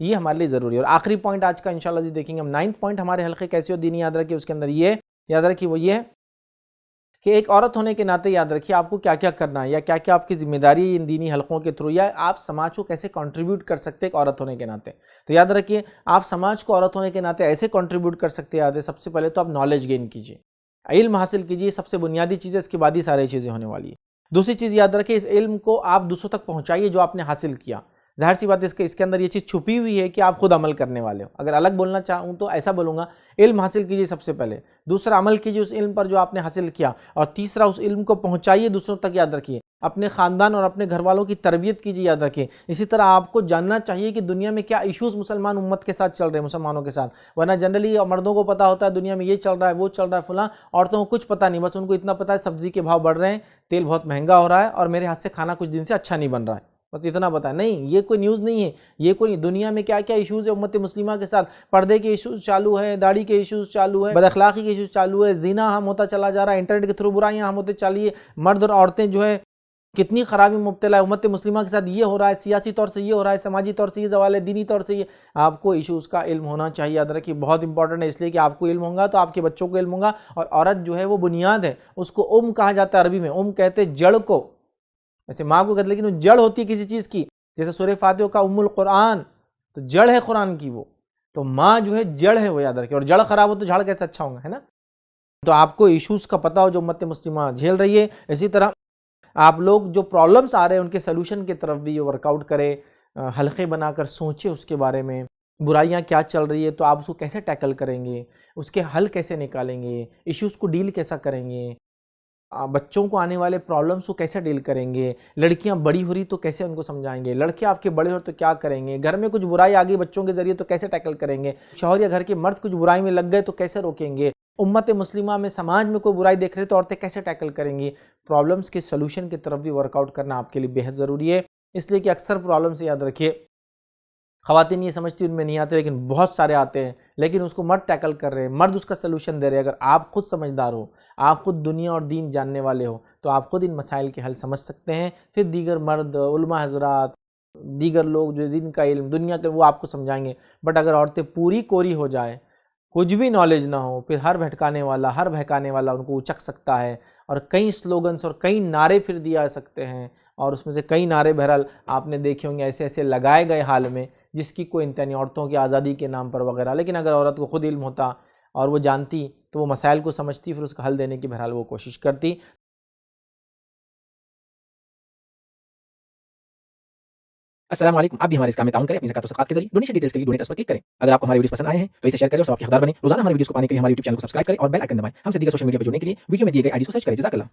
یہ ہمارے لیے ضروری ہے۔ اور آخری پوائنٹ آج کا انشاءاللہ جی دیکھیں گے ہم 9 پوائنٹ ہمارے حلقے کیسے ہو دینی یاد رکھیے، اس کے اندر یہ یاد رکھیے وہ یہ ہے کہ ایک عورت ہونے کے ناطے یاد رکھیے آپ کو کیا کیا کرنا ہے یا کیا کیا آپ کی ذمہ داری ہے ان دینی حلقوں کے تھرو، یا آپ سماج کو کیسے کنٹریبیوٹ کر سکتے ایک عورت ہونے کے ناطے۔ تو یاد رکھیے آپ سماج کو عورت ہونے کے ناطے ایسے کنٹریبیوٹ کر سکتے ہیں، سب سے پہلے تو آپ نالج گین کیجیے، علم حاصل کیجیے، سب سے بنیادی چیز ہے، اس کے بعد ہی ساری چیزیں ہونے والی ہے۔ دوسری چیز یاد رکھیے اس علم کو آپ دوسروں تک پہنچائیے جو آپ نے حاصل کیا۔ ظاہر سی بات ہے اس کے اندر یہ چیز چھپی ہوئی ہے کہ آپ خود عمل کرنے والے ہو۔ اگر الگ بولنا چاہوں تو ایسا بولوں گا علم حاصل کیجیے سب سے پہلے، دوسرا عمل کیجیے اس علم پر جو آپ نے حاصل کیا، اور تیسرا اس علم کو پہنچائیے دوسروں تک۔ یاد رکھیے اپنے خاندان اور اپنے گھر والوں کی تربیت کیجیے، یاد رکھیے۔ اسی طرح آپ کو جاننا چاہیے کہ دنیا میں کیا ایشوز مسلمان امت کے ساتھ چل رہے ہیں، مسلمانوں کے ساتھ، ورنہ جنرلی مردوں کو پتا ہوتا ہے دنیا میں یہ چل رہا ہے وہ چل رہا ہے فلاں، عورتوں کو کچھ پتہ نہیں، بس ان کو اتنا پتہ ہے سبزی کے بھاؤ بڑھ رہے ہیں، تیل بہت مہنگا ہو رہا ہے، اور میرے ہاتھ سے کھانا کچھ دن سے اچھا نہیں بن رہا ہے، بس اتنا پتہ ہے۔ نہیں، یہ کوئی نیوز نہیں ہے، یہ کوئی دنیا میں کیا کیا ایشوز ہے امت مسلمہ کے ساتھ، پردے کے ایشوز چالو ہے، داڑھی کے ایشوز چالو ہے، بد اخلاقی کے ایشوز چالو ہے، زنا ہم ہوتا چلا جا رہا ہے، انٹرنیٹ کے تھرو برائیاں ہم ہوتے چلی ہے، مرد اور عورتیں جو ہے کتنی خرابی مبتلا ہے، امت مسلمہ کے ساتھ یہ ہو رہا ہے، سیاسی طور سے یہ ہو رہا ہے، سماجی طور سے یہ زوال ہے، دینی طور سے یہ۔ آپ کو ایشوز کا علم ہونا چاہیے، یاد رکھیے بہت امپورٹنٹ ہے، اس لیے کہ آپ کو علم ہوگا تو آپ کے بچوں کو علم ہوگا۔ اور عورت جو ہے وہ بنیاد ہے، اس کو کہا جاتا ہے عربی میں، کہتے ہیں جڑ کو، ویسے ماں کو کہتے لیکن وہ جڑ ہوتی ہے کسی چیز کی، جیسے سورہ فاتحہ کا القرآن، تو جڑ ہے قرآن کی وہ، تو ماں جو ہے جڑ ہے وہ، یاد رکھیے۔ اور جڑ خراب ہو تو جھاڑ کیسے اچھا ہوگا، ہے نا؟ تو آپ کو ایشوز کا پتہ ہو جو امت مسلمہ جھیل رہی ہے۔ اسی طرح آپ لوگ جو پرابلمز آ رہے ہیں ان کے سلوشن کی طرف بھی ورک آؤٹ کرے، حلقے بنا کر سوچے اس کے بارے میں، برائیاں کیا چل رہی ہے تو آپ اس کو کیسے ٹیکل کریں گے، اس کے حل کیسے نکالیں گے، ایشوز کو ڈیل کیسا کریں گے، بچوں کو آنے والے پرابلمز کو کیسے ڈیل کریں گے، لڑکیاں بڑی ہو رہی تو کیسے ان کو سمجھائیں گے، لڑکے آپ کے بڑے ہو تو کیا کریں گے، گھر میں کچھ برائی آ گئی بچوں کے ذریعے تو کیسے ٹیکل کریں گے، شوہر یا گھر کے مرد کچھ برائی میں لگ گئے تو کیسے روکیں گے، امت مسلمہ میں سماج میں کوئی برائی دیکھ رہے تو عورتیں کیسے ٹیکل کریں گی۔ پرابلمز کے سلوشن کی طرف بھی ورک آؤٹ کرنا آپ کے لیے بہت ضروری ہے، اس لیے کہ اکثر پرابلمز یاد رکھیے خواتین یہ سمجھتی ان میں نہیں آتے، لیکن بہت سارے آتے ہیں، لیکن اس کو مرد ٹیکل کر رہے ہیں، مرد اس کا سلوشن دے رہے ہیں۔ اگر آپ خود سمجھدار ہو، آپ خود دنیا اور دین جاننے والے ہو، تو آپ خود ان مسائل کے حل سمجھ سکتے ہیں، پھر دیگر مرد، علماء حضرات، دیگر لوگ جو دین کا علم دنیا کے وہ آپ کو سمجھائیں گے۔ بٹ اگر عورتیں پوری کوری ہو جائے، کچھ بھی نالج نہ ہو، پھر ہر بہکانے والا ان کو اچک سکتا ہے، اور کئی سلوگنز اور کئی نعرے پھر دیا سکتے ہیں، اور اس میں سے کئی نعرے بہرحال آپ نے دیکھے ہوں گے ایسے ایسے لگائے گئے حال میں جس کی کوئی انتہا نہیں، عورتوں کی آزادی کے نام پر وغیرہ۔ لیکن اگر عورت کو خود علم ہوتا اور وہ جانتی تو وہ مسائل کو سمجھتی، پھر اس کا حل دینے کی بہرحال وہ کوشش کرتی۔ السلام علیکم، آپ بھی ہمارے اس کام میں تعاون کریں اپنی زکات و صدقات کے ذریعے۔ ڈونیشن ڈیٹیلز کے لیے ڈونیٹ اس پر کلک کریں۔ اگر آپ کو ہمارے ویڈیوز پسند آئے ہیں تو اسے شیئر کریں اور ثواب کے حقدار بنیں۔ روزانہ ہمارے ویڈیوز کو پانے کے لیے ہمارے یوٹیوب چینل کو سبسکرائب کریں اور بیل آئکن دبائیں۔ ہم سے دیگر سوشل میڈیا پر جڑنے کے لیے ویڈیو میں دیے گئے آئی ڈیز کو سرچ کریں۔ جزاک اللہ۔